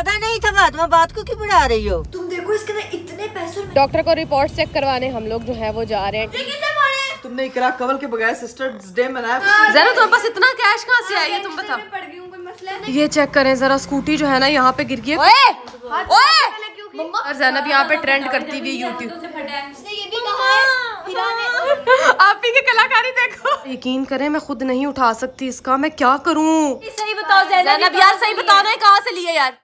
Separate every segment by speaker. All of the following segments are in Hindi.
Speaker 1: ज्यादा नहीं था फातिमा, बात को क्यों बढ़ा रही हो?
Speaker 2: तुम देखो इसके अंदर इतने पैसे।
Speaker 3: डॉक्टर को रिपोर्ट चेक करवाने हम लोग जो है वो जा रहे हैं।
Speaker 4: तुमने इकरा कवल के बगैर सिस्टर्स डे मनाया।
Speaker 3: जरा तुम्हारे पास इतना कैश कहाँ से आई है, तुम बताओ। ये चेक करें जरा, स्कूटी जो है ना यहाँ पे गिर गई है। और जैनब यहाँ पे ट्रेंड करती हुई यूट्यूब। आप ही की कलाकारी देखो। यकीन करें मैं खुद नहीं उठा सकती इसका, मैं क्या करूँ?
Speaker 2: सही बताओ जैनब यार, सही बताओ ना कहाँ से लिए यार।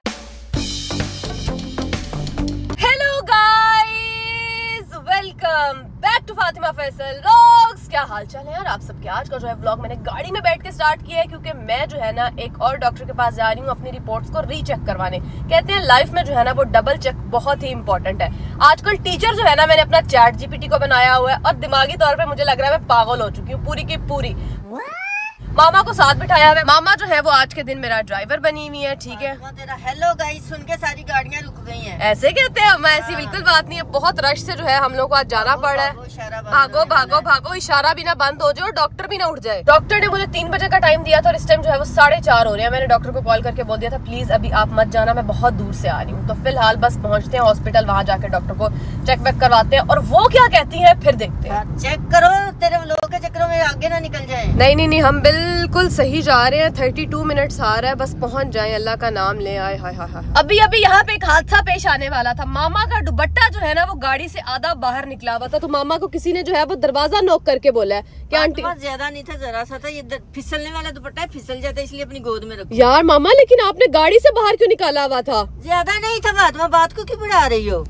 Speaker 3: Hello guys, welcome back to Fatima Faisal vlogs. क्या हाल चाल है यार आप सबके? आज का जो है व्लॉग मैंने गाड़ी में बैठ के स्टार्ट किया है, क्योंकि मैं जो है ना एक और डॉक्टर के पास जा रही हूँ अपनी रिपोर्ट्स को रीचेक करवाने। कहते हैं लाइफ में जो है ना वो डबल चेक बहुत ही इंपॉर्टेंट है। आजकल टीचर जो है ना, मैंने अपना चैट जीपीटी को बनाया हुआ है और दिमागी तौर पे मुझे लग रहा है मैं पागल हो चुकी हूँ पूरी की पूरी। मामा को साथ बिठाया हुआ है। मामा जो है वो आज के दिन मेरा ड्राइवर बनी हुई है, ठीक है।
Speaker 1: तेरा हेलो गाइस सुन के सारी गाड़ियाँ रुक गई हैं।
Speaker 3: ऐसे कहते हैं हम? ऐसी बिल्कुल बात नहीं है। बहुत रश से जो है हम लोग को आज जाना पड़ रहा है। भागो भागो भागो, इशारा भी ना बंद हो जाए और डॉक्टर भी ना उठ जाए। डॉक्टर ने मुझे 3 बजे का टाइम दिया था और इस टाइम जो है वो 4:30 हो रहे हैं। मैंने डॉक्टर को कॉल करके बोल दिया था प्लीज अभी आप मत जाना, मैं बहुत दूर से आ रही हूँ। तो फिलहाल बस पहुंचते हैं हॉस्पिटल, वहाँ जाके डॉक्टर को चेक वेक करवाते हैं और वो क्या कहती है फिर देखते हैं।
Speaker 1: चेक करो, तेरे लोगों के चक्करों में आगे ना निकल जाए।
Speaker 3: नहीं, हम बिल्कुल सही जा रहे हैं। 32 मिनट्स आ रहा है, बस पहुंच जाए, अल्लाह का नाम ले आए। हाय हाय हाय। अभी यहाँ पे एक हादसा पेश आने वाला था। मामा का दुपट्टा जो है ना वो गाड़ी से आधा बाहर निकला हुआ था, तो मामा को किसी ने जो है वो दरवाजा नॉक करके बोला है कि आंटी।
Speaker 1: ज्यादा नहीं था, जरा सा था। ये फिसलने वाला दुपट्टा है, फिसल जाता है, इसलिए अपनी गोद में रखो।
Speaker 3: यार मामा, लेकिन आपने गाड़ी से बाहर क्यों निकाला हुआ था?
Speaker 1: ज्यादा नहीं था फातिमा, बात को क्यों बढ़ा रही हो?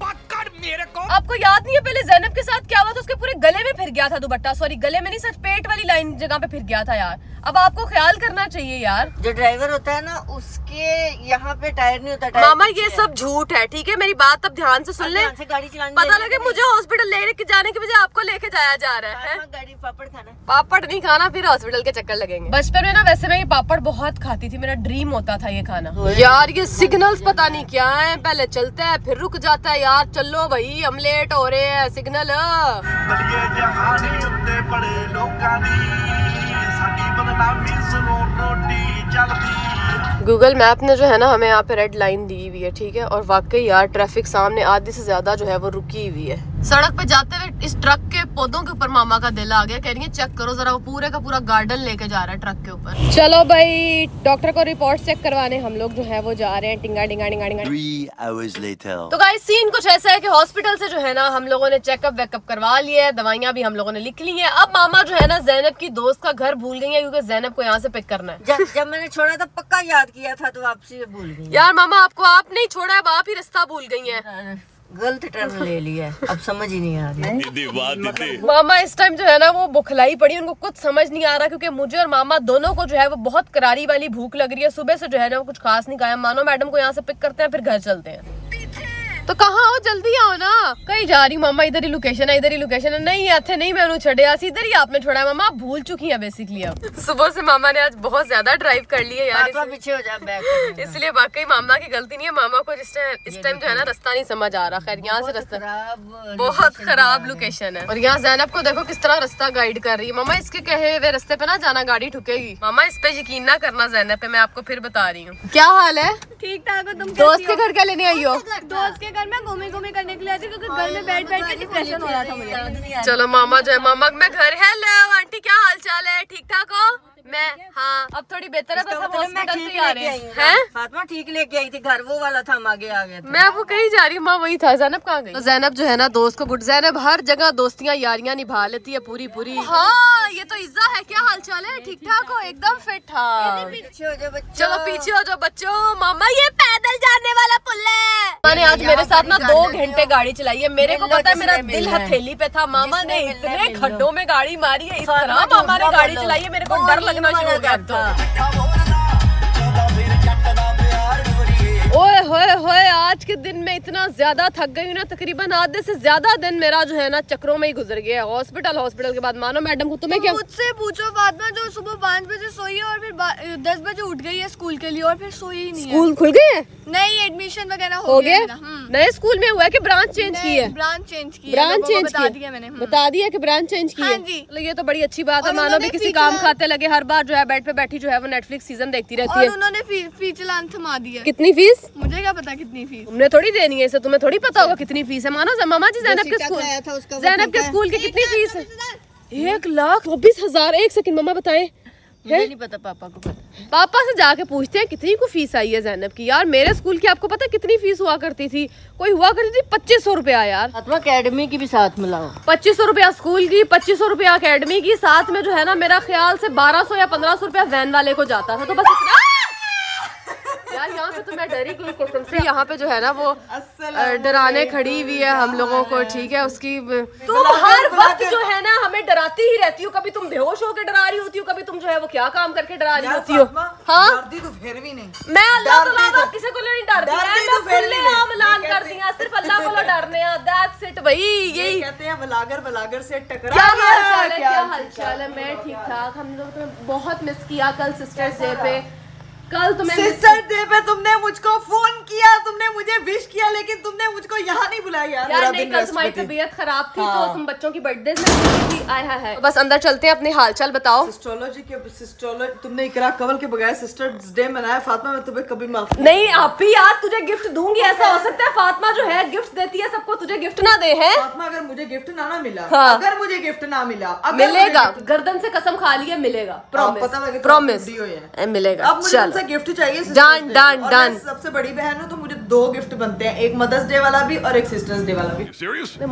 Speaker 3: आपको याद नहीं है पहले जैनब के साथ क्या हुआ था? उसके पूरे गले में फिर गया था दुपट्टा। सॉरी, गले में नहीं, सच पेट वाली लाइन जगह पे फिर गया था यार। अब आपको ख्याल करना चाहिए यार।
Speaker 1: जो ड्राइवर होता है ना उसके यहाँ पे टायर नहीं होता।
Speaker 3: मामा ये सब झूठ है, ठीक है? मेरी बात अब ध्यान से सुन ले।
Speaker 1: गाड़ी चलाने
Speaker 3: पता लगे मुझे हॉस्पिटल लेके जाने की बजाय आपको लेके जाया जा रहा है।
Speaker 1: गाड़ी पापड़ खाना,
Speaker 3: पापड़ नहीं खाना, फिर हॉस्पिटल के चक्कर लगेंगे। बचपन में ना वैसे मैं ये पापड़ बहुत खाती थी, मेरा ड्रीम होता था ये खाना। यार ये सिग्नल्स पता नहीं क्या है, पहले चलता है फिर रुक जाता है। यार चलो भाई, हम लेट हो रहे हैं। सिग्नल गूगल मैप ने जो है ना हमें यहाँ पे रेड लाइन दी हुई है, ठीक है। और वाकई यार ट्रैफिक सामने आधी से ज्यादा जो है वो रुकी हुई है। सड़क पे जाते हुए इस ट्रक के पौधों के ऊपर मामा का दिल आ गया, कह रही है चेक करो जरा, वो पूरे का पूरा गार्डन लेके जा रहा है ट्रक के ऊपर। चलो भाई, डॉक्टर को रिपोर्ट चेक करवाने हम लोग जो है वो जा रहे हैं। टिंगा टिंगा टिंगा टिंगा।
Speaker 5: 3 hours later.
Speaker 3: तो गाइस सीन कुछ ऐसा है कि हॉस्पिटल से जो है ना हम लोगों ने चेकअप वेकअप करवा लिया है, दवाइयाँ भी हम लोगों ने लिख ली है। अब मामा जो है ना जैनब की दोस्त का घर भूल गई है, क्योंकि जैनब को यहाँ से पिक करना है।
Speaker 1: जब मैंने छोड़ा था पक्का याद किया था, तो वापसी भूल गई।
Speaker 3: यार मामा आपको आप नहीं छोड़ा है, आप ही रास्ता भूल गई हैं।
Speaker 1: गलत टर्न ले लिया, अब समझ ही नहीं आ रही।
Speaker 3: मामा इस टाइम जो है ना वो बुखलाई पड़ी, उनको कुछ समझ नहीं आ रहा, क्योंकि मुझे और मामा दोनों को जो है वो बहुत करारी वाली भूख लग रही है। सुबह से जो है ना वो कुछ खास नहीं खाया। मानो मैडम को यहाँ से पिक करते हैं फिर घर चलते हैं। तो कहाँ हो, जल्दी आओ ना। कहीं जा रही मामा, इधर ही लोकेशन है, इधर ही लोकेशन है। नहीं आते नहीं, मैं छड़े इधर ही आपने छोड़ा है। मामा आप भूल चुकी है बेसिकली। अब सुबह से मामा ने आज बहुत ज्यादा ड्राइव कर ली है यार,
Speaker 1: पीछे हो जा बैक।
Speaker 3: इसलिए वाकई मामा की गलती नहीं है। मामा को इस टाइम जो है ना रास्ता नहीं समझ आ रहा। खैर यहाँ से रास्ता बहुत खराब लोकेशन है, और यहाँ जैनब को देखो किस तरह रास्ता गाइड कर रही है। मामा इसके कहे हुए रास्ते पे ना जाना, गाड़ी ठुकेगी। मामा इस पे यकीन ना करना जैनब पे, मैं आपको फिर बता रही हूँ। क्या हाल है?
Speaker 2: ठीक ठाक हो तुम?
Speaker 3: दोस्त के घर क्या लेने आई हो?
Speaker 2: दोस्त के घर में घूमी करने के लिए आई थी, क्योंकि घर में बैठ के डिप्रेशन हो रहा था मुझे।
Speaker 3: चलो मामा जो है, मामा मैं घर। हेलो आंटी, क्या हाल चाल है? ठीक ठाक हो? मैं हाँ अब थोड़ी बेहतर है, बस हम हॉस्पिटल से आ रहे हैं।
Speaker 1: फातिमा ठीक लेके आई थी, घर वो वाला था, हम आगे आ गए।
Speaker 3: मैं वो कहीं जा रही हूँ, माँ वही था। जैनब कहाँ गई? तो जैनब जो है ना दोस्त को गुड, जैनब हर जगह दोस्तियाँ यारियाँ निभा लेती है पूरी पूरी। हाँ ये तो इज्जा है। क्या हाल चाल है? ठीक ठाक हो? एकदम फिट। हाँ चलो पीछे हो जाओ बच्चों। मामा ये पैदल जाने वाला पुल है। मैंने आज मेरे साथ ना 2 घंटे गाड़ी चलाई है। मेरे को पता है मेरा दिल हथेली पे था। मामा ने इतने खड्डों में गाड़ी मारी है, इस तरह मामा ने गाड़ी चलाई है, मेरे को डर लगना शुरू हो गया अब तो। ओए होए होए, आज के दिन मैं इतना ज्यादा थक गई हूँ ना, तकरीबन आधे से ज्यादा दिन मेरा जो है ना चक्रों में ही गुजर गया है। हॉस्पिटल के बाद मानो मैडम को तुम्हें क्या
Speaker 2: मुझसे पूछो फातिमा, जो सुबह 5 बजे सोई है और फिर 10 बजे उठ गई है स्कूल के लिए और फिर सोई ही नहीं है।
Speaker 3: स्कूल खुल गए हैं?
Speaker 2: नहीं, एडमिशन वगैरह
Speaker 3: हो गया। नए स्कूल में हुआ है कि ब्रांच चेंज की है?
Speaker 2: ब्रांच चेंज की,
Speaker 3: बता
Speaker 2: दिया मैंने।
Speaker 3: बता दिया कि ब्रांच चेंज की है।
Speaker 2: हाँ जी।
Speaker 3: ये तो बड़ी अच्छी बात है, मानो भी किसी काम खाते लगे, हर बार जो है बेड पे बैठी जो है वो नेटफ्लिक्स सीजन देखती रहती है।
Speaker 2: और उन्होंने फीस चलान थमा दी है।
Speaker 3: कितनी फीस?
Speaker 2: मुझे क्या पता कितनी फीस,
Speaker 3: तुमने थोड़ी देनी है इसे, तुम्हें थोड़ी पता होगा कितनी फीस है। मानो मामा जी जैनब के स्कूल की कितनी फीस है? 1,24,000। 1 सेकंड मामा बताएं।
Speaker 1: मुझे नहीं पता, पापा को पता।
Speaker 3: पापा से जाके पूछते हैं कितनी को फीस आई है जैनब की। यार मेरे स्कूल की आपको पता कितनी फीस हुआ करती थी? कोई हुआ करती थी 2500 रुपया यार।
Speaker 1: फातिमा अकेडमी की भी साथ मिलाओ।
Speaker 3: 2500 रुपया स्कूल की, 2500 रुपया अकेडमी की, साथ में जो है ना मेरा ख्याल से 1200 या 1500 रुपया वैन वाले को जाता था। तो बस इतना यार यहाँ पे तो मैं डरी गई कसम से। यहाँ पे जो है ना वो डराने खड़ी हुई है हम लोगों को, ठीक है उसकी। तुम हर वक्त जो है ना हमें डराती ही रहती हो, कभी तुम बेहोश होकर डरा रही होती हो, कभी तुम जो है वो क्या काम करके डरा रही होती हो। हाँ
Speaker 4: डरती तो फिर भी नहीं।
Speaker 3: मैं अल्लाह ताला किसी को नहीं डरती, मैं खुलेआम ऐलान कर दिया, सिर्फ अल्लाह को डरने हैं। दैट्स इट भाई, यही
Speaker 4: कहते हैं बलागर से टकरा।
Speaker 3: क्या हालचाल है? क्या हालचाल है? मैं ठीक ठाक। हम लोग तुम्हें बहुत मिस किया कल सिस्टर्स डे पे। कल तुम्हें
Speaker 4: सिस्टर डे पे तुमने मुझको फोन किया, तुमने मुझे विश किया, लेकिन तुमने मुझको यहाँ नहीं बुलाया यार।
Speaker 3: नहीं, कल तुम्हारी तबीयत खराब थी तो तुम बच्चों की बर्थडे में थी। आय हाय। तो बस अंदर चलते हैं, अपने हालचाल बताओ।
Speaker 4: सिस्टोलॉजी तुमने इकरा कवल के बगैर सिस्टर्स डे मनाया। फातिमा मैं तुम्हें कभी माफ
Speaker 3: नहीं। आप भी यार तुझे गिफ्ट दूंगी, ऐसा हो सकता है फातिमा जो है गिफ्ट देती है सबको, तुझे गिफ्ट ना दे है।
Speaker 4: फातिमा अगर मुझे गिफ्ट ना मिला,
Speaker 3: हाँ।
Speaker 4: अगर मुझे गिफ्ट ना मिला,
Speaker 3: मिलेगा। गर्दन से कसम खा लिया, मिलेगा। प्रॉमिस प्रॉमिस मिलेगा।
Speaker 4: अब मुझे तुमसे गिफ्ट चाहिए।
Speaker 3: Done done done.
Speaker 4: सबसे बड़ी बहन हूँ तो मुझे 2 गिफ्ट बनते हैं, एक मदर्स डे वाला भी और एक सिस्टर्स डे वाला भी।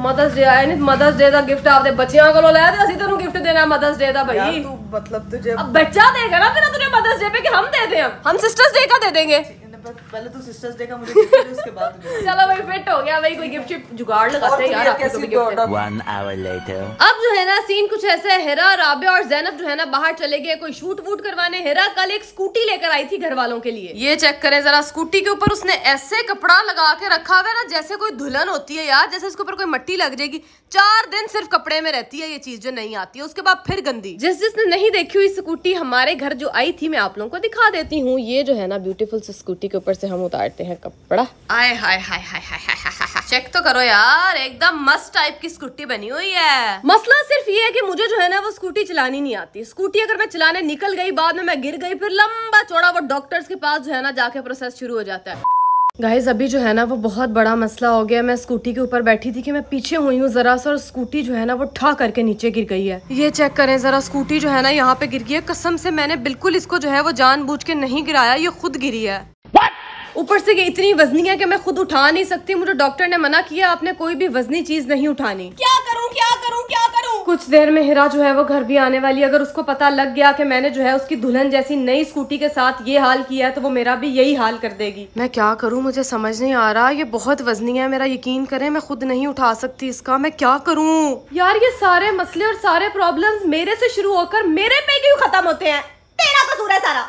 Speaker 3: मदर्स डे आया नहीं, मदर्स डे का गिफ्ट आपने बच्चियों को लाया था, असि तेनू गिफ्ट देना मदर्स डे का भाई।
Speaker 4: तू मतलब तुझे
Speaker 3: अब बच्चा देगा ना फिर तुझे मदर्स डे पे कि हम दे दें, हम सिस्टर्स डे का दे देंगे।
Speaker 4: पहले तू सिस्टर्स डे का मुझे गिफ्ट दे, उसके बाद
Speaker 3: चलो भाई फिट हो गया भाई, कोई गिफ्ट जुगाड़ लगाते हैं यार आपको भी गिफ्ट।
Speaker 5: 1 hour later
Speaker 3: अब जो है ना सीन कुछ ऐसा है, हिरा, राबिया और जैनब जो है ना बाहर चले गए कोई शूट वूट करवाने। हिरा कल एक स्कूटी लेकर आई थी घर वालों के लिए। ये चेक करें जरा, स्कूटी के ऊपर उसने ऐसे कपड़ा लगा के रखा हुआ है ना जैसे कोई दुल्हन होती है यार, जैसे इसके ऊपर कोई मट्टी लग जाएगी। 4 दिन सिर्फ कपड़े में रहती है ये चीज जो नहीं आती है, उसके बाद फिर गंदी। जिसने नहीं देखी हुई स्कूटी हमारे घर जो आई थी, मैं आप लोगों को दिखा देती हूँ। ये जो है ना ब्यूटीफुल सी स्कूटी के ऊपर से हम उतारते हैं कपड़ा। आय हाय हाय हाय हाय, चेक तो करो यार, एकदम मस्त टाइप की स्कूटी बनी हुई है। मसला सिर्फ ये है कि मुझे जो है ना वो स्कूटी चलानी नहीं आती। स्कूटी अगर मैं चलाने निकल गई, बाद में मैं गिर गई, फिर लंबा चौड़ा वो डॉक्टर्स के पास जो है ना जाके प्रोसेस शुरू हो जाता है। गाइज अभी जो है ना वो बहुत बड़ा मसला हो गया। मैं स्कूटी के ऊपर बैठी थी कि मैं पीछे हुई हूँ जरा सा, और स्कूटी जो है ना वो ठा करके नीचे गिर गई है। ये चेक करें जरा, स्कूटी जो है ना यहाँ पे गिर गई है। कसम से मैंने बिल्कुल इसको जो है वो जानबूझ के नहीं गिराया, ये खुद गिरी है। ऊपर से ये इतनी वजनी है कि मैं खुद उठा नहीं सकती। मुझे डॉक्टर ने मना किया आपने कोई भी वजनी चीज नहीं उठानी। क्या करूं क्या करूं क्या करूं? कुछ देर में हिरा जो है वो घर भी आने वाली है। अगर उसको पता लग गया कि मैंने जो है उसकी दुल्हन जैसी नई स्कूटी के साथ ये हाल किया है तो वो मेरा भी यही हाल कर देगी। मैं क्या करूं, मुझे समझ नहीं आ रहा। ये बहुत वजनी है, मेरा यकीन करें मैं खुद नहीं उठा सकती इसका। मैं क्या करूं यार? ये सारे मसले और सारे प्रॉब्लम्स मेरे से शुरू होकर मेरे पे क्यों खत्म होते हैं? तेरा कसूर है सारा।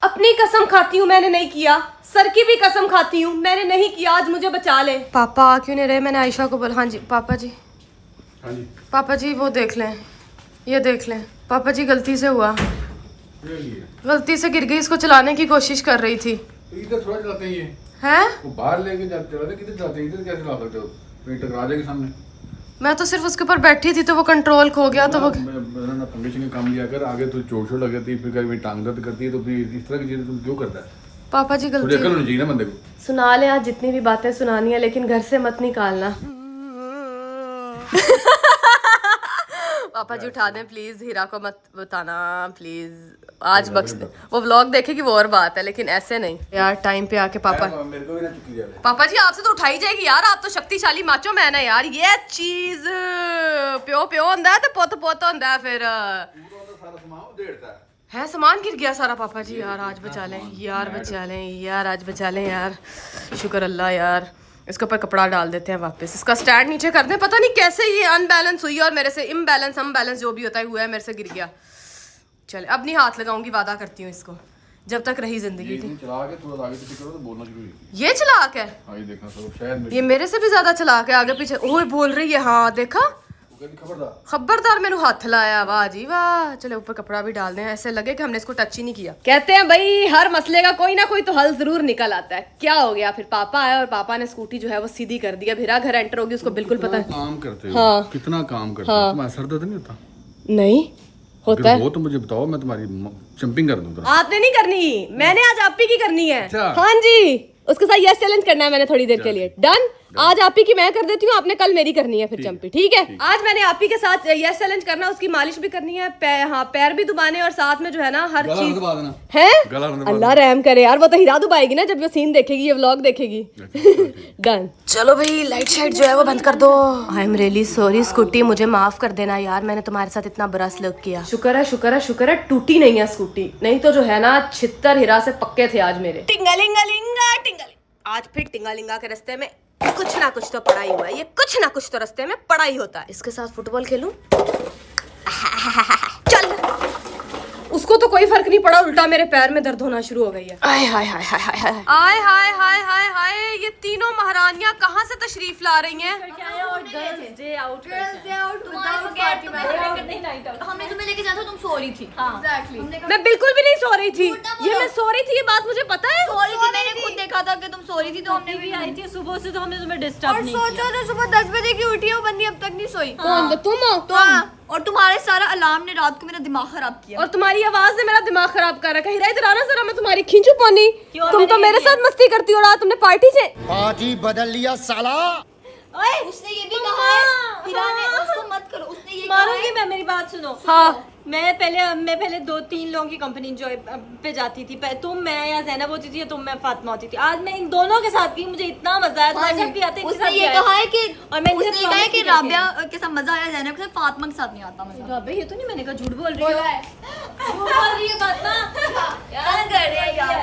Speaker 3: अपनी कसम खाती हूँ मैंने नहीं किया, सर की भी कसम खाती हूँ मैंने नहीं किया। आज मुझे बचा ले। पापा आ क्यों नहीं रहे? मैंने आयशा को बोला। हाँ जी पापा जी।
Speaker 6: हाँ जी
Speaker 3: पापा जी वो देख लें, ये देख लें पापा जी, गलती से हुआ, गलती से गिर गई। इसको चलाने की कोशिश कर रही थी।
Speaker 6: इधर थोड़ा चलाते हैं ये
Speaker 3: हैं?
Speaker 6: वो बाहर लेके जाते हैं, किधर चलाते हैं? इधर कैसे चला सकते हो? कहीं टकरा जाएगी सामने।
Speaker 3: मैं तो सिर्फ उसके ऊपर बैठी थी तो वो कंट्रोल खो गया। तो वो
Speaker 6: ना पंडित काम लिया कर, आगे तो चोट लग जाती है, फिर कभी टांग दर्द करती है, तो फिर इस तरह की चीजें तुम क्यों करता है?
Speaker 3: पापा जी गलती
Speaker 6: अकल होनी चाहिए ना बंदे को।
Speaker 3: सुना ले आज जितनी भी बातें सुनानी है, लेकिन घर से मत निकालना। पापा जी उठा दें प्लीज, हीरा को मत बताना प्लीज। आज बख्श दे, वो व्लॉग देखेगी वो और बात है, लेकिन ऐसे नहीं यार। टाइम पे आके पापा,
Speaker 6: मेरे को भी ना चुकी जाए।
Speaker 3: पापा जी आपसे तो उठाई जाएगी यार, आप तो शक्तिशाली माचो मैन है यार। ये चीज प्यो प्यो होंदा है तो पोत पोत होंदा है। फिर है सामान गिर गया सारा। पापा जी यार आज बचा लें यार, बचा लें यार, आज बचा लें यार, शुक्र अल्लाह यार। इसके ऊपर कपड़ा डाल देते हैं वापस, इसका स्टैंड नीचे कर दें। पता नहीं कैसे ये अनबैलेंस हुई और मेरे से इम्बैलेंस, अनबैलेंस जो भी होता है हुआ है, मेरे से गिर गया। चले अब नहीं हाथ लगाऊंगी, वादा करती हूँ इसको। जब तक रही जिंदगी थी।
Speaker 6: चला के थोड़ा आगे पीछे करो तो बोलना शुरू होगी।
Speaker 3: ये चलाक है,
Speaker 6: हाँ ये देखना सब शायद
Speaker 3: ये मेरे से भी ज्यादा चलाक है, आगे पीछे ओए बोल रही है। हाँ देखा, खबरदार मैंने हाथ लाया, वाह जी वाह। चलो ऊपर कपड़ा भी डाल दें, ऐसे लगे कि हमने इसको टच ही नहीं किया। कहते हैं भाई हर मसले का कोई ना कोई तो हल जरूर निकल आता है। क्या हो गया फिर, पापा आया और पापा ने स्कूटी जो है वो सीधी कर दिया। हिरा घर एंटर होगी, उसको बिल्कुल पता है
Speaker 6: काम करते हो।
Speaker 3: हाँ।
Speaker 6: कितना काम करते हो, तुम्हारा सर दर्द नहीं होता?
Speaker 3: नहीं होता है।
Speaker 6: वो तो मुझे बताओ, मैं तुम्हारी जंपिंग कर दूंगा।
Speaker 3: आपने नहीं करनी, मैंने आज आप ही की करनी है।
Speaker 6: अच्छा।
Speaker 3: हाँ जी, उसके साथ यस चैलेंज करना है मैंने थोड़ी देर के लिए। डन। आज आप ही की मैं कर देती हूँ, आपने कल मेरी करनी है फिर जंपी, ठीक है? आज मैंने आप ही के साथ यस चैलेंज करना, उसकी मालिश भी करनी है, पैर भी दुबाने और साथ में जो है ना हर चीज है। अल्लाह रहम करे यार, वो तो हिरा दुबाएगी ना जब वो सीन देखेगी, ये व्लॉग देखेगी। डन। चलो भाई लाइट शाइट जो है वो बंद कर दो। I am really sorry scooty, मुझे माफ कर देना यार, मैंने तुम्हारे साथ इतना बुरा सलूक किया। शुक्र है टूटी नहीं है स्कूटी, नहीं तो जो है ना 76 हिरा से पक्के थे आज मेरे। टिंगलिंगलिंगा टिंगलिंग, आज फिर टिंगालिंगा के रास्ते में कुछ ना कुछ तो पड़ा ही हुआ है, ये कुछ ना कुछ तो रास्ते में पड़ा ही होता है। इसके साथ फुटबॉल खेलूं? चल। उसको तो कोई फर्क नहीं पड़ा, उल्टा मेरे पैर में दर्द होना शुरू हो गई है। आय हाय हाय हाय हाय हाय आय हाय हाय हाय हाय, ये तीनों महारानियां कहाँ से तशरीफ ला रही हैं?
Speaker 2: हमने तुम्हें लेके जाना था, तुम सो रही थी।
Speaker 3: मैं बिल्कुल भी नहीं सो रही थी, ये मैं सो रही थी, ये बात मुझे पता है।
Speaker 2: सो रही थी, मैंने खुद देखा था कि तुम सो रही थी, तो हमने भी आई थी सुबह से, तो हमने तुम्हें डिस्टर्ब नहीं किया। सोचो तो सुबह 10 बजे की उठी है वो बंदी, अब तक नहीं सोई।
Speaker 3: कौन? तुम हो?
Speaker 2: और तुम्हारे सारा अलार्म ने रात को मेरा दिमाग खराब किया,
Speaker 3: और तुम्हारी आवाज ने मेरा दिमाग खराब कर रखा है। हिरा इधर आना जरा, मैं तुम्हारी खींचू पानी। तुम तो मेरे साथ मस्ती करती हो, रात तुमने पार्टी से
Speaker 5: पार्टी बदल लिया साला।
Speaker 2: ओए, उसने ये भी कहा है हिरा ने, उसको मत करो, उसने ये
Speaker 1: मारूंगी मैं, मेरी बात सुनो।
Speaker 3: हाँ।
Speaker 1: मैं पहले 2-3 लोगों की कंपनी एंजॉय पे जाती थी। तुम, मैं या ज़ैनब होती थी, या तुम मैं फातिमा होती थी। आज मैं इन दोनों के साथ की, मुझे इतना मजा आया। तुम्हारे साथ भी आते,
Speaker 2: उसने ये कहा है कि,
Speaker 1: और मैं
Speaker 2: उसने कहा है कि राबिया के साथ मजा आया, ज़ैनब के साथ, फातिमा के साथ नहीं आता मजा।
Speaker 1: राबिया ये तो नहीं, मैंने कहा झूठ बोल रही है फातिमा।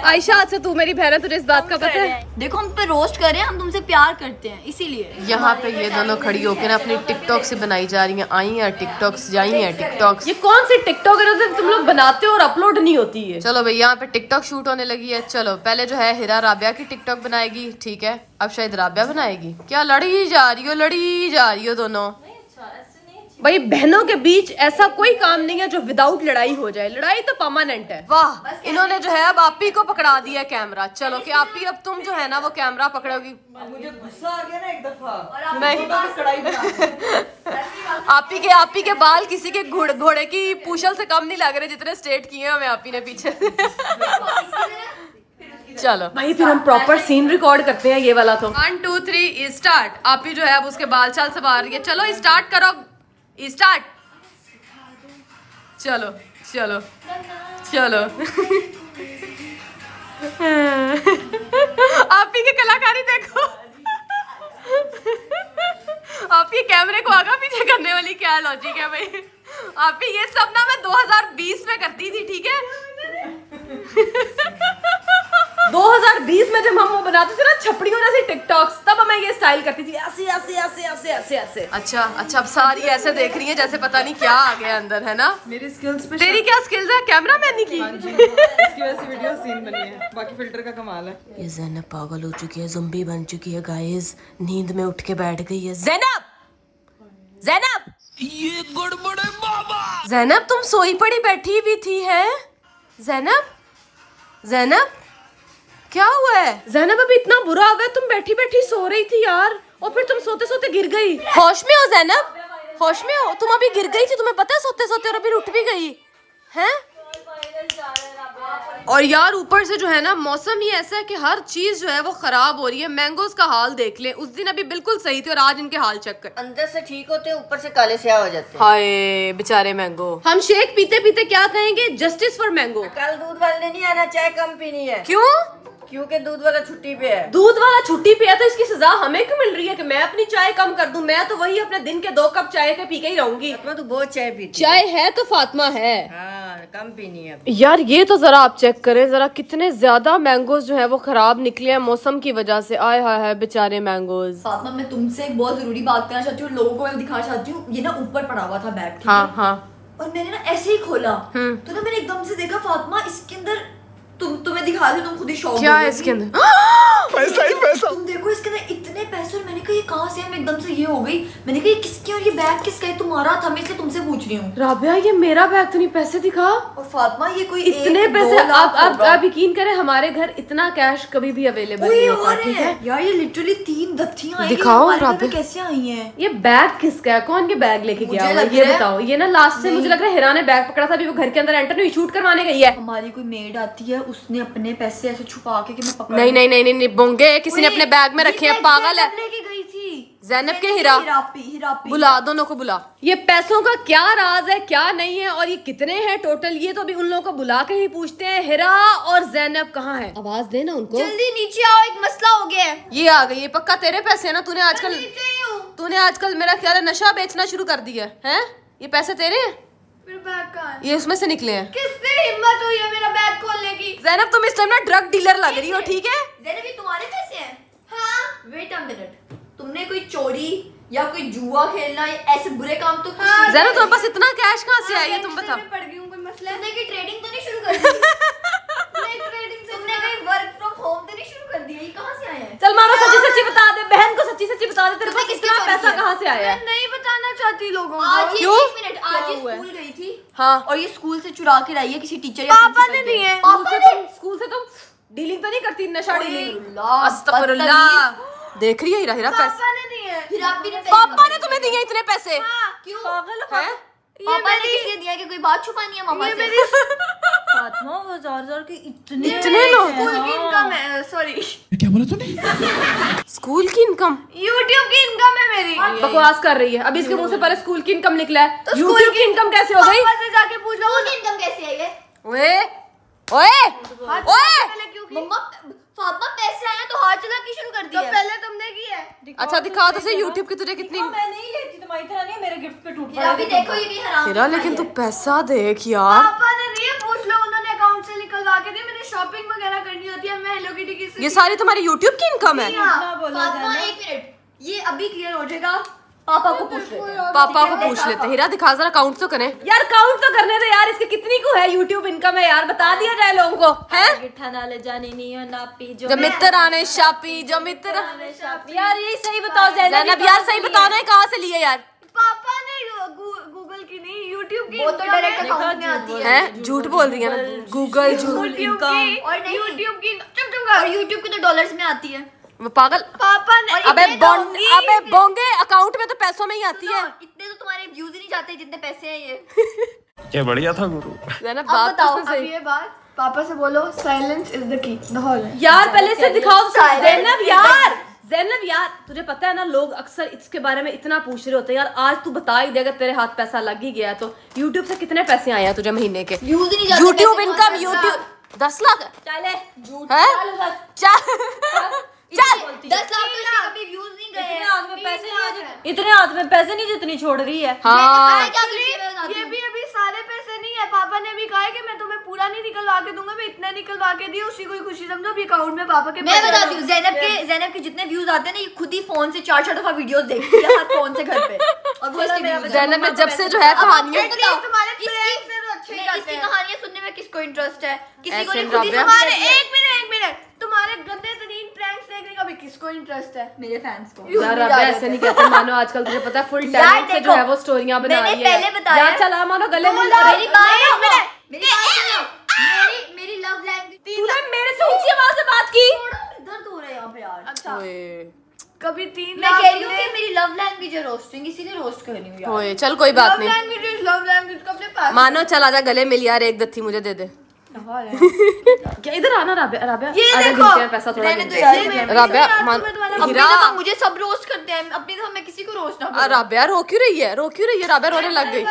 Speaker 3: आयशा, अच्छा तू मेरी बहन है, तुझे इस बात का पता है?
Speaker 2: देखो हम पे रोस्ट कर रहे हैं, हम तुमसे प्यार करते हैं इसीलिए।
Speaker 3: यहाँ पे ये दोनों खड़ी होकर ना अपनी टिकटॉक से बनाई जा रही हैं, आई हैं टिकटॉक्स, जाई हैं टिकटॉक्स। ये कौन सी टिकटॉक है तुम लोग बनाते हो और अपलोड नहीं होती है? चलो भाई यहाँ पे टिकटॉक शूट होने लगी है। चलो पहले जो है हिरा राबिया की टिकटॉक बनाएगी, ठीक है? अब शायद राबिया बनाएगी। क्या लड़ी जा रही हो दोनों? भाई बहनों के बीच ऐसा कोई काम नहीं है जो विदाउट लड़ाई हो जाए, लड़ाई तो परमानेंट है। वाह, इन्होंने जो है अब आप ही को पकड़ा दिया कैमरा। चलो कि आप ही, अब तुम जो है ना वो कैमरा पकड़ोगी।
Speaker 4: मुझे गुस्सा आ गया ना एक दफा,
Speaker 3: मैं आप ही के बाल किसी के घोड़े की पूछल से कम नहीं लग रहे जितने स्ट्रेट किए हैं हमें आप ही ने पीछे। चलो भाई फिर हम प्रॉपर सीन रिकॉर्ड करते हैं, ये वाला तो 1 2 3 स्टार्ट। आप ही जो है अब उसके बाल चाल संवार रही है। चलो स्टार्ट करो, स्टार्ट। चलो चलो चलो। आप ही की कलाकारी देखो। आप ये कैमरे को आगा पीछे करने वाली क्या लॉजिक है भाई? आप ही ये सब ना मैं 2020 में करती थी, ठीक है? 2020 में जब हम वो बनाते थे ना छपड़ियों जैसी टिकटॉक्स, तब मैं ये स्टाइल करती थी, ऐसे ऐसे ऐसे ऐसे ऐसे ऐसे। अच्छा अब सारी ऐसे देख रही है जैसे पता नहीं क्या आ गया अंदर, है ना?
Speaker 4: मेरी स्किल्स पे
Speaker 3: तेरी क्या स्किल्स है कैमरामैन की?
Speaker 4: इसकी वजह से वीडियो सीन बनी है, बाकी फिल्टर का कमाल है।
Speaker 3: ये ज़ैनब पागल हो चुकी है, ज़म्बी बन चुकी है गाइस, नींद में उठ के बैठ गई है। ज़ैनब ये गड़बड़ है बाबा। ज़ैनब तुम सोई पड़ी बैठी हुई थी है? ज़ैनब क्या हुआ है? ज़ैनब अभी इतना बुरा हुआ है, तुम बैठी बैठी सो रही थी यार, और फिर तुम सोते सोते गिर गई। होश में हो ज़ैनब, होश में हो? तुम अभी गिर गई थी, तुम्हें पता है, सोते सोते, और अभी उठ भी गई हैं? और यार ऊपर से जो है ना मौसम ही ऐसा है कि हर चीज जो है वो खराब हो रही है। मैंगोज का हाल देख ले, उस दिन अभी बिल्कुल सही थे और आज इनके हाल चेक कर।
Speaker 1: अंदर से ठीक होते हैं, ऊपर से काले स्याह हो जाते हैं।
Speaker 3: हाय बेचारे मैंगो। हम शेक पीते पीते क्या कहेंगे? Justice for mango.
Speaker 1: कल दूध वाले ने नहीं आना, चाय कम पीनी है।
Speaker 3: क्यों?
Speaker 1: क्योंकि दूध वाला छुट्टी पे है।
Speaker 3: दूध वाला छुट्टी पे है तो इसकी सजा हमें क्यों मिल रही है कि मैं अपनी चाय कम कर दूं? मैं तो वही अपने दिन के 2 कप चाय के पी के ही रहूंगी।
Speaker 1: तो बहुत चाय पीती
Speaker 3: चाय है तो फातिमा है।
Speaker 1: हाँ, कम पीनी है।
Speaker 3: यार ये तो जरा आप चेक करें जरा, कितने ज्यादा मैंगोज जो है वो खराब निकले हैं मौसम की वजह से। आय हाय हाय बेचारे मैंगोज।
Speaker 2: फातिमा मैं तुमसे एक बहुत जरूरी बात करना चाहती हूँ, लोगों को मैं दिखाना चाहती हूँ। ये ना ऊपर पड़ा हुआ था बैग,
Speaker 3: हाँ,
Speaker 2: और मैंने ना ऐसे ही खोला तो ना मैंने एकदम से देखा फातिमा इसके अंदर तुम्हें दिखा दे, तुम खुद ही शौक
Speaker 3: क्या है इसके अंदर?
Speaker 5: पैसा ही पैसा।
Speaker 2: तुम देखो इसके अंदर इतने पैसे, और मैंने कहा ये कहाँ से है, मैं एकदम से ये हो गई, मैंने कहा ये किसकी, और ये बैग किसका है? तुम्हारा था, मैं इसलिए तुमसे पूछ रही हूँ।
Speaker 3: राबिया ये मेरा बैग तो नहीं, पैसे दिखा।
Speaker 2: और फातिमा ये कोई
Speaker 3: इतने पैसे, आप यकीन करें हमारे घर इतना कैश कभी भी अवेलेबल नहीं होता, ठीक है
Speaker 2: यार। ये लिटरली 3 दत्तियां
Speaker 3: दिखाओ
Speaker 2: राबिया, कैसे आई हैं?
Speaker 3: ये बैग किसका है? कौन के बैग लेके गया हुआ है? ये बताओ। ये ना लास्ट से मुझे लग रहा है हिरा ने बैग पकड़ा था, अभी वो घर के अंदर एंटर नहीं, शूट करवाने गई है।
Speaker 2: हमारी कोई मेड आती है, उसने अपने पैसे ऐसे छुपा के कि मैं पकड़
Speaker 3: नहीं नहीं नहीं नहीं बोंगे, किसी ने अपने बैग में रखे हैं, पागल है।
Speaker 2: लेके गई थी
Speaker 3: ज़ैनब के हिरा, बुला दोनों को बुला। ये पैसों का क्या राज है, क्या नहीं है, और ये कितने हैं टोटल, ये तो अभी उन लोगों को बुला के ही पूछते हैं। हिरा और ज़ैनब कहाँ है? आवाज देना उनको।
Speaker 2: जल्दी नीचे आओ, एक मसला हो गया है।
Speaker 3: ये आ गई, ये पक्का तेरे पैसे है ना? तूने आजकल मेरा ख्याल है नशा बेचना शुरू कर दिया है? ये पैसे तेरे हैं?
Speaker 2: मेरा बैग कहाँ है?
Speaker 3: ये उसमें से निकले हैं।
Speaker 2: किसने हिम्मत हुई है मेरा बैग खोलने की?
Speaker 3: ज़ैनब तुम इस टाइम ना ड्रग डीलर लग रही हो, ठीक है?
Speaker 2: ज़ैनब ये तुम्हारे पैसे हैं? हाँ। वेट अ मिनट, तुमने कोई चोरी या कोई जुआ खेलना या ऐसे बुरे काम तो
Speaker 3: ज़ैनब तुम्हारे पास इतना कैश कहाँ से आया, तुम बताओ।
Speaker 2: पड़ गई हूँ, कोई मसला है? तुमने की ट्रेडिंग तो नहीं शुरू कर दी? तुमने कहीं वर्क फ्रॉम होम तो नहीं शुरू कर दिया? ये कहाँ से आया है?
Speaker 3: चल मानो सच्ची सच्ची बता दे, बहन को सच्ची सच्ची बता दे, तेरे पास इतना पैसा कहाँ से आया?
Speaker 2: नहीं बताना चाहती लोगों को।
Speaker 3: आज
Speaker 2: क्यों? एक मिनट, आज ये स्कूल गई थी।
Speaker 3: हाँ।
Speaker 2: और ये स्कूल से चुरा के लाई है किसी टीचर या
Speaker 3: पापा ने
Speaker 2: प्रिंसिपल
Speaker 3: दी है।
Speaker 2: के।
Speaker 3: स्कूल से तुम डीलिंग तो नहीं करती, नशा डीलिंग?
Speaker 2: अल्लाह,
Speaker 3: अस्तगफिरुल्लाह। देख रही है हिरा, हिरा पैसे
Speaker 2: पापा ने दिए हैं। फिर आप भी ने
Speaker 3: पापा ने तुम्हें दिए इतने पैसे?
Speaker 2: क्यों?
Speaker 1: पागल हो
Speaker 3: हैं?
Speaker 2: पापा ने किसलिए दिया कि कोई बात छुपानी है मामा से?
Speaker 1: फातिमा वो जार के
Speaker 3: इतने लोग?
Speaker 2: स्कूल की इनकम है, सॉरी
Speaker 5: क्या बोला तूने?
Speaker 3: स्कूल की इनकम?
Speaker 2: यूट्यूब की इनकम है मेरी।
Speaker 3: बकवास कर रही है, अभी इसके मुंह से पहले स्कूल की इनकम निकला है,
Speaker 2: तो
Speaker 3: यूट्यूब की इनकम कैसे हो गई?
Speaker 2: पापा से जाके पूछ लो स्कूल की इनकम कैसे आई है।
Speaker 3: ओए ओए ओए,
Speaker 2: मम्मा फातिमा पैसे आए तो हाथ चला के शुरू कर दिया। तो पहले तुमने की है।
Speaker 3: अच्छा दिखाओ तो सही यूट्यूब की तुझे कितनी।
Speaker 1: मैं नहीं लेती तुम्हारी तरह, नहीं मेरे गिफ्ट पे टूट
Speaker 2: अभी देखो ये भी हराम।
Speaker 3: हिरा लेकिन तू पैसा देख यार।
Speaker 2: पापा ने दिए, पूछ लो, उन्होंने अकाउंट से निकलवा के दिए। मैंने शॉपिंग वगैरह करनी होती है, मैं हेलो किटी की
Speaker 3: ये सारी तुम्हारी यूट्यूब की इनकम है?
Speaker 2: फातिमा एक मिनट, ये अभी क्लियर हो जाएगा। पापा को पूछ लेते हैं।
Speaker 3: पापा को पूछ लेते हैं। हिरा दिखा जरा, काउंट तो करें यार, काउंट तो करने दे यार, इसके कितनी को है यूट्यूब इनकम है यार, बता दिया जाए लोगों को। है
Speaker 1: गिट्ठा ना ले जानी नहीं है ना पी
Speaker 3: जो मित्र आने शापी, जो मित्र
Speaker 1: यार ये सही बताओ
Speaker 3: ज़ैनब यार, सही बताओ ना कहाँ से लिए यार?
Speaker 2: पापा ने गूगल की नहीं, यूट्यूब की। वो तो डायरेक्ट अकाउंट में आती है।
Speaker 3: हैं? झूठ बोल रही है ना, गूगल झूठ
Speaker 2: इनकम और यूट्यूब की, और यूट्यूब की तो डॉलर्स में आती है।
Speaker 3: वो पागल।
Speaker 2: पापा ने
Speaker 3: अबे बोंगे अकाउंट में तो पैसों में ही आती है।
Speaker 2: इतने तो तुम्हारे व्यूज ही नहीं जाते जितने पैसे हैं ये।
Speaker 5: क्या बढ़िया था गुरु।
Speaker 3: ज़ैनब
Speaker 2: अब
Speaker 3: बात
Speaker 2: बताओ,
Speaker 3: तो
Speaker 2: अब
Speaker 3: सही।
Speaker 2: ये बात पापा से बोलो, silence is the key the whole.
Speaker 3: यार पहले से दिखाओ
Speaker 2: Silence
Speaker 3: ज़ैनब यार, तुझे पता है ना लोग अक्सर इसके बारे में इतना पूछ रहे होते हैं यार, आज तू बता ही दे, अगर तेरे हाथ पैसा लग ही गया तो यूट्यूब से कितने पैसे आए हैं तुझे महीने के?
Speaker 2: व्यूज ही नहीं जाते।
Speaker 3: यूट्यूब इनकम, यूट्यूब 10 लाख
Speaker 1: चले
Speaker 3: है? चल
Speaker 2: 10 लाख तो इसके कभी व्यूज नहीं गए।
Speaker 1: इतने हाथ में पैसे नहीं, इतने हाथ में पैसे नहीं जितनी छोड़ रही है।
Speaker 3: हाँ
Speaker 2: ये भी अभी सारे पैसे नहीं है। पापा ने भी कहा है कि मैं तुम्हें पूरा नहीं निकलवा के दूंगा, मैं इतना निकलवा के दी, उसी को ही खुशी समझो। अभी अकाउंट में पापा के। मैं बताती हूँ, ज़ैनब के जितने व्यूज आते हैं ना, ये खुद ही फोन से 4-4 दफा वीडियोस देखती है, हर फोन से घर पे। और वो
Speaker 3: ज़ैनब में जब से जो है कहानियां,
Speaker 2: इसकी कहानियां सुनने में किसको इंटरेस्ट है? किसी को
Speaker 3: ऐसे
Speaker 2: नहीं। खुद ही
Speaker 3: राबिया।
Speaker 2: तुम्हारे एक मिनट तुम्हारे गंदे तरीन प्रैंक्स देखने का भी किसको इंटरेस्ट है? मेरे फैंस को।
Speaker 3: यार राबिया ऐसे नहीं कहते, मानो आजकल तुझे पता है फुल टाइम से जो है वो स्टोरियां बना रही है।
Speaker 2: मैंने पहले बताया।
Speaker 3: यार चला मानो गले मिल
Speaker 2: मेरी लव लैंग्वेज।
Speaker 3: तूने मेरे से ऊंची आवाज में बात की।
Speaker 2: दर्द हो रहा है यहाँ पे यार। अच्छा
Speaker 3: कभी 3
Speaker 2: मैं कह रही हूँ कि मेरी लव लैंग्वेज है रोस्टिंग, इसीलिए रोस्ट कर रही हूँ यार।
Speaker 3: ओए चल कोई बात नहीं,
Speaker 2: लव लैंग्वेज को अपने पास
Speaker 3: मानो चल आजा गले मिल यार, एक दत्ती मुझे दे दे। क्या इधर आना राबिया, राबिया
Speaker 2: ये
Speaker 3: आजा
Speaker 2: देखो,
Speaker 3: गिनते हैं पैसा थोड़ा
Speaker 2: मैंने
Speaker 3: गिनते
Speaker 2: तो
Speaker 3: हैं।
Speaker 2: यार
Speaker 3: राबिया
Speaker 2: अपनी
Speaker 3: हीरा,
Speaker 2: तो मुझे सब रोस्ट करते हैं, अपनी तो मैं किसी को रोस्ट ना करूं।
Speaker 3: राबिया रो क्यों रही है, रो क्यों रही है? राबिया रोने लग गई।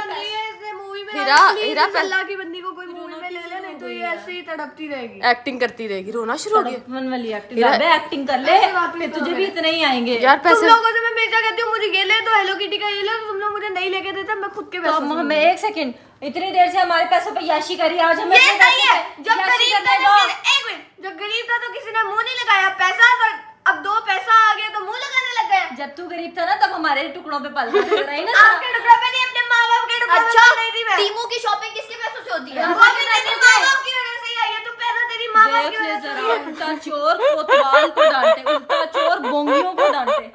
Speaker 3: हीरा
Speaker 2: अल्लाह की बंदी को कोई मूवी में ले ले, नहीं तो ये ऐसे ही तड़पती रहेगी,
Speaker 3: एक्टिंग करती रहेगी, रोना शुरू हो गया।
Speaker 1: मन वाली एक्टिंग, एक्टिंग कर ले, फिर तुझे भी इतने ही आएंगे
Speaker 3: यार।
Speaker 2: तुम
Speaker 3: पैसे
Speaker 2: लोगों से मैं हमेशा कहती हूँ मुझे ये ले दो, हेलो किटी का ये ले, तुम लोग मुझे नहीं लेके देते, मैं खुद के
Speaker 1: तो
Speaker 2: पैसे
Speaker 1: हमें एक सेकंड, इतनी देर से हमारे पैसों पे याशी करी, आज हमें
Speaker 2: ये सही है। जब
Speaker 1: याशी
Speaker 2: गरीब था
Speaker 1: करने दो।
Speaker 2: एक मिनट, जब गरीब था तो किसी ने मुंह नहीं लगाया, पैसा अब 2 पैसा आ गया तो मुंह लगाने लग गए।
Speaker 1: जब तू गरीब था ना तब हमारे टुकड़ों पे पल रही ना।
Speaker 2: आपके टुकड़ों पे नहीं, अपने माँ बाप के टुकड़ों पे नहीं थी मैं। टीमू की शॉपिंग किसके पैसों से होती है? वो भी तेरे माँ बाप की वजह से ही आई है। तू पैसा तेरी माँ पापा
Speaker 1: देख ले जरा, उल्टा चोर कोतवाल को डांटे, उल्टा चोर बोंगियों को डांटे।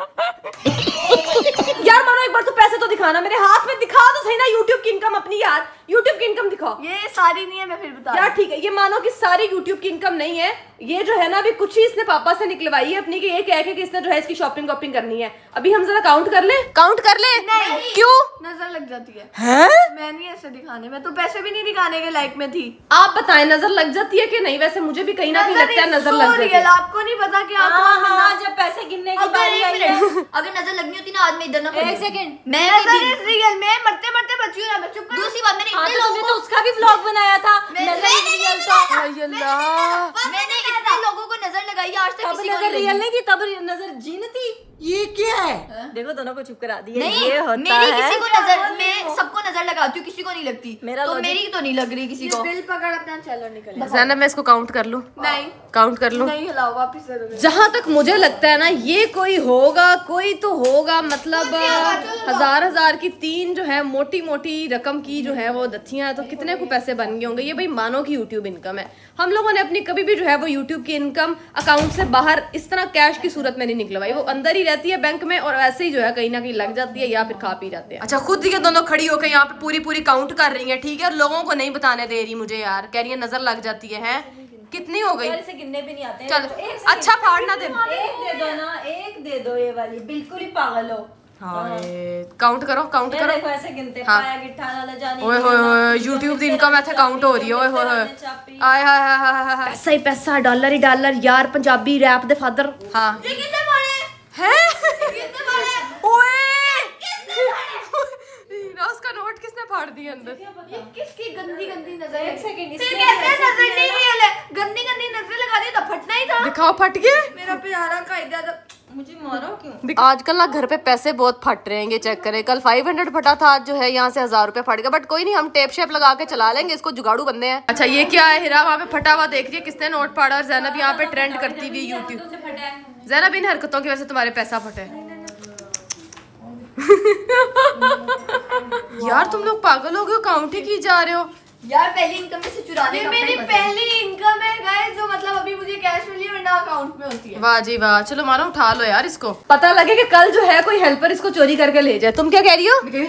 Speaker 3: यार मानो एक बार तो पैसे तो दिखाना, मेरे हाथ में दिखा तो सही ना यूट्यूब की इनकम अपनी। यार यूट्यूब की इनकम दिखाओ।
Speaker 2: ये सारी नहीं है, मैं फिर बता
Speaker 3: यार ठीक है, ये मानो कि सारी यूट्यूब की इनकम नहीं है, ये जो है ना अभी कुछ ही इसने पापा से निकलवाई है अपनी, कि ये कह के कि इसने जो है इसकी शॉपिंग वॉपिंग करनी है। अभी हम जरा काउंट कर ले, काउंट कर ले।
Speaker 2: नहीं।
Speaker 3: क्यों?
Speaker 2: नजर लग जाती है।
Speaker 3: हैं?
Speaker 2: मैं नहीं ऐसे दिखाने, मैं तो पैसे भी नहीं दिखाने के लायक में थी।
Speaker 3: आप बताएं नजर लग जाती है कि नहीं? वैसे मुझे भी कहीं ना कहीं लगता है नजर लग जाती है।
Speaker 2: आपको नहीं पता कि आप
Speaker 1: जब पैसे गिनने की बारी आई है।
Speaker 2: अगर नजर लगनी होती ना आज मैं इधर ना
Speaker 1: एक सेकंड,
Speaker 2: मैं रियल में मरते मरते बची हूं ना। चुप कर। दूसरी बात मैंने
Speaker 1: हाँ
Speaker 2: इतने
Speaker 1: तो तुमने
Speaker 2: लोगों
Speaker 1: तो उसका भी व्लॉग बनाया था।
Speaker 2: मैंने इतने लोगों को नजर लगाई आज तक
Speaker 1: तब
Speaker 2: किसी को
Speaker 1: नजर
Speaker 2: नहीं
Speaker 1: रियल
Speaker 2: लगी।
Speaker 1: नहीं थी, तब नजर जीन थी।
Speaker 4: ये क्या है?
Speaker 1: देखो दोनों को चुप करा दिया।
Speaker 2: नहीं,
Speaker 1: ये होता
Speaker 2: मेरी
Speaker 1: है।
Speaker 2: किसी को नजर, मैं सबको नजर लगाती हूँ, किसी को नहीं लगती।
Speaker 1: मेरा
Speaker 2: तो
Speaker 1: logic-
Speaker 2: मेरी तो नहीं लग रही किसी को।
Speaker 1: बिल पकड़ अपना, चलो निकल।
Speaker 3: ज़ैनब मैं इसको काउंट कर लूं?
Speaker 2: नहीं
Speaker 3: काउंट कर लूं?
Speaker 2: नहीं हिलाओ, वापस से दो।
Speaker 3: जहां तक मुझे लगता है ना ये कोई होगा, कोई तो होगा, मतलब हजार हजार की 3 जो है मोटी मोटी रकम की जो है वो दथियां हैं, तो कितने को पैसे बन गए होंगे। ये भाई मानो की यूट्यूब इनकम है। हम लोगों ने अपनी कभी भी जो है वो यूट्यूब की इनकम अकाउंट से बाहर इस तरह कैश की सूरत में नहीं निकलवाई, वो अंदर ही रहती है बैंक में, और वैसे ही जो है कहीं ना कहीं लग जाती है या फिर खा पी जाते हैं। अच्छा खुद ये दोनों खड़ी होकर यहाँ पे पूरी पूरी काउंट कर रही है, ठीक है, और लोगों को नहीं बताने दे रही मुझे यार, कह रही है नजर लग जाती है। कितनी हो गई?
Speaker 1: से गिनने भी नहीं आते।
Speaker 3: चल अच्छा फाड़ना दे,
Speaker 1: एक दे दो ना, एक दे दो। ये वाली बिल्कुल ही पागल हो।
Speaker 3: काउंट करो, काउंट करो।
Speaker 1: देखो ऐसे गिनते,
Speaker 3: हाँ।
Speaker 1: पाया गिट्ठा ना ले जाने।
Speaker 3: ओए होए होए, यूट्यूब की इनकम ऐसे काउंट हो रही है। ओए होए होए, आय हाय हाय हाय हाय, पैसा ही पैसा, डॉलर ही डॉलर यार, पंजाबी रैप दे फादर। हाँ
Speaker 2: ये कितने बड़े
Speaker 3: हैं?
Speaker 2: कितने बड़े
Speaker 3: ओए हीरोज का नोट किसने फाड़ दिया अंदर?
Speaker 2: ये किसकी गंदी गंदी नजर है?
Speaker 1: एक सेकंड,
Speaker 2: फिर कहते हैं नजर नहीं रियल है, गंदी गंदी नजर लगा दी तो फटना ही था।
Speaker 3: दिखाओ, फट गए।
Speaker 2: मेरा प्यारा कायदा था।
Speaker 1: मुझे मारो क्यों?
Speaker 3: आजकल ना घर पे पैसे बहुत फट रहे हैं, ये चेक करें। कल 500 फटा था, आज जो है यहाँ से 1000 रुपए फट गया, बट कोई नहीं, हम टेप शेप लगा के चला लेंगे, इसको जुगाड़ू बंदे हैं। अच्छा ये क्या है? हिरा वहाँ पे फटा हुआ देख रही है किसने नोट फाड़ा, और ज़ैनब यहाँ पे ट्रेंड करती हुई यूट्यूब। ज़ैनब इन हरकतों की वजह से तुम्हारे पैसा फटे। यार तुम लोग पागल हो गए हो, काउंट ही की जा रहे हो।
Speaker 2: यार पहली इनकम में से चुराने का मेरी पहली इनकम है गाइस, जो मतलब अभी मुझे कैश मिली है वरना अकाउंट में होती है।
Speaker 3: वाह जी वाह, चलो मानो उठा लो यार इसको, पता लगे कि कल जो है कोई हेल्पर इसको चोरी करके ले जाए। तुम क्या कह रही हो?
Speaker 2: कोई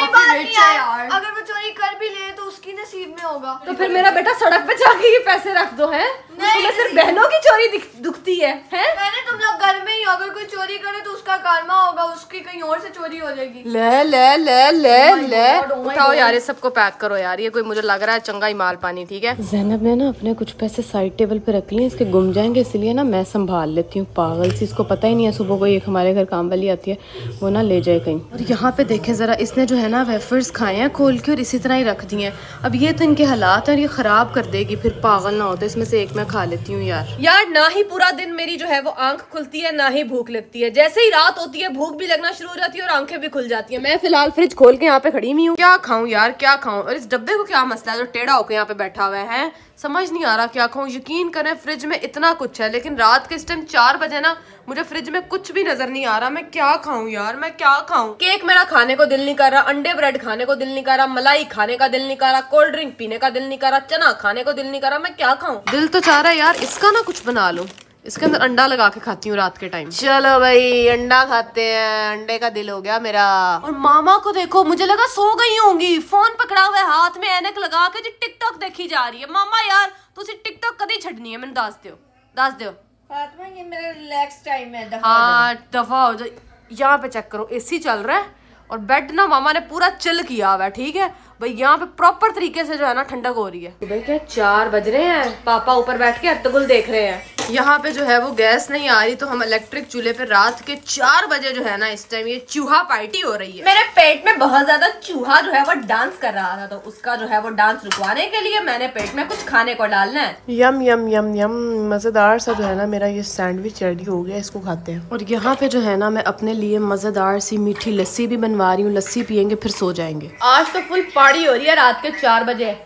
Speaker 2: बात नहीं यार, अगर वो चोरी कर भी ले तो उसकी नसीब में होगा।
Speaker 3: तो फिर मेरा बेटा सड़क पे जाके ये पैसे रख दो, है? तुम्हें सिर्फ बहनों की चोरी दुखती है?
Speaker 2: मैंने तुम लोग घर में ही, अगर कोई चोरी करे तो उसका कर्मा होगा, उसकी कहीं और से चोरी हो जाएगी।
Speaker 3: ले ले ले ले ले, उठाओ यार ये सबको पैक करो यार, ये कोई मुझे लग रहा है चंगा ही माल पानी, ठीक है। ज़ैनब ने ना अपने कुछ पैसे साइड टेबल पे रख लिए, इसके गुम जाएंगे इसलिए ना मैं संभाल लेती हूँ। पागल सी, इसको पता ही नहीं है सुबह को एक हमारे घर काम वाली आती है, वो ना ले जाए कहीं। और यहाँ पे देखें जरा, इसने जो है ना वेफर्स खाए हैं खोल के और इसी तरह ही रख दिए हैं। अब ये तो इनके हालात हैं और ये खराब कर देगी, फिर पागल ना हो तो इसमें से एक मैं खा लेती हूँ यार। ना ही पूरा दिन मेरी जो है वो आंख खुलती है, ना ही भूख लगती है। जैसे ही रात होती है भूख भी लगना शुरू हो जाती है और आंखें भी खुल जाती है। मैं फिलहाल फ्रिज खोल के यहाँ पे खड़ी हुई हूँ, क्या खाऊं यार, क्या खाऊं? और इस डब्बे को क्या मसला है जो टेढ़ा होकर यहाँ पे बैठा हुआ है, समझ नहीं आ रहा क्या खाऊं। यकीन करें फ्रिज में इतना कुछ है, लेकिन रात के इस टाइम 4 बजे ना मुझे फ्रिज में कुछ भी नजर नहीं आ रहा। मैं क्या खाऊं यार, मैं क्या खाऊं? केक मेरा खाने को दिल नहीं कर रहा, अंडे ब्रेड खाने को दिल नहीं कर रहा, मलाई खाने का दिल नहीं कर रहा, कोल्ड ड्रिंक पीने का दिल नहीं कर रहा, चना खाने को दिल नहीं कर रहा। मैं क्या खाऊं? दिल तो चाह रहा है यार इसका ना कुछ बना लूं, इसके अंदर अंडा लगा के खाती हूँ रात के टाइम। चलो भाई अंडा खाते हैं, अंडे का दिल हो गया मेरा। और मामा को देखो, मुझे लगा सो गई होंगी, फोन पकड़ा हुआ है हाथ में, ऐनक लगा के जी टिकटॉक देखी जा रही है। मामा यार तुसी टिकटॉक कदी छड़नी है, मैंने दस दो
Speaker 1: फातिमा, ये मेरा रिलैक्स टाइम है।
Speaker 3: हाँ दफा हो जाए। यहाँ पे चेक करो, एसी चल रहा है और बेड ना मामा ने पूरा चिल किया हुआ है, ठीक है भाई। यहाँ पे प्रॉपर तरीके से जो है ना ठंडक हो रही है। भाई क्या 4 बज रहे हैं, पापा ऊपर बैठ के अर्तुगुल देख रहे हैं। यहाँ पे जो है वो गैस नहीं आ रही, तो हम इलेक्ट्रिक चूल्हे पे रात के 4 बजे जो है ना इस टाइम ये चूहा पार्टी हो रही है। मेरे पेट में बहुत ज्यादा चूहा जो है वो डांस कर रहा था, तो उसका जो है वो डांस रुकवाने के लिए मैंने पेट में कुछ खाने को डालना है।
Speaker 7: यम यम यम यम, मजेदार सा जो है ना मेरा ये सैंडविच रेडी हो गया, इसको खाते हैं।
Speaker 3: और यहाँ पे जो है ना मैं अपने लिए मजेदार सी मीठी लस्सी भी बनवा रही हूँ, लस्सी पियेंगे फिर सो जाएंगे। आज तो फुल पार्टी हो रही है रात के 4 बजे।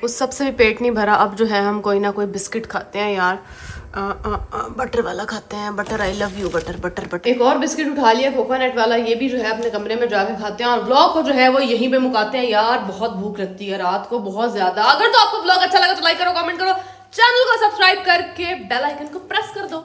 Speaker 3: उस सबसे भी पेट नहीं भरा, अब जो है हम कोई ना कोई बिस्किट खाते हैं यार, बटर वाला खाते हैं, butter I love you butter butter butter. एक और बिस्किट उठा लिया कोकोनट वाला, ये भी जो है अपने कमरे में जाके खाते हैं और व्लॉग को जो है वो यहीं पे मुकाते हैं यार। बहुत भूख लगती है रात को बहुत ज्यादा। अगर तो आपको व्लॉग अच्छा लगा तो लाइक करो, कमेंट करो, चैनल को सब्सक्राइब करके बेल आइकन को प्रेस कर दो।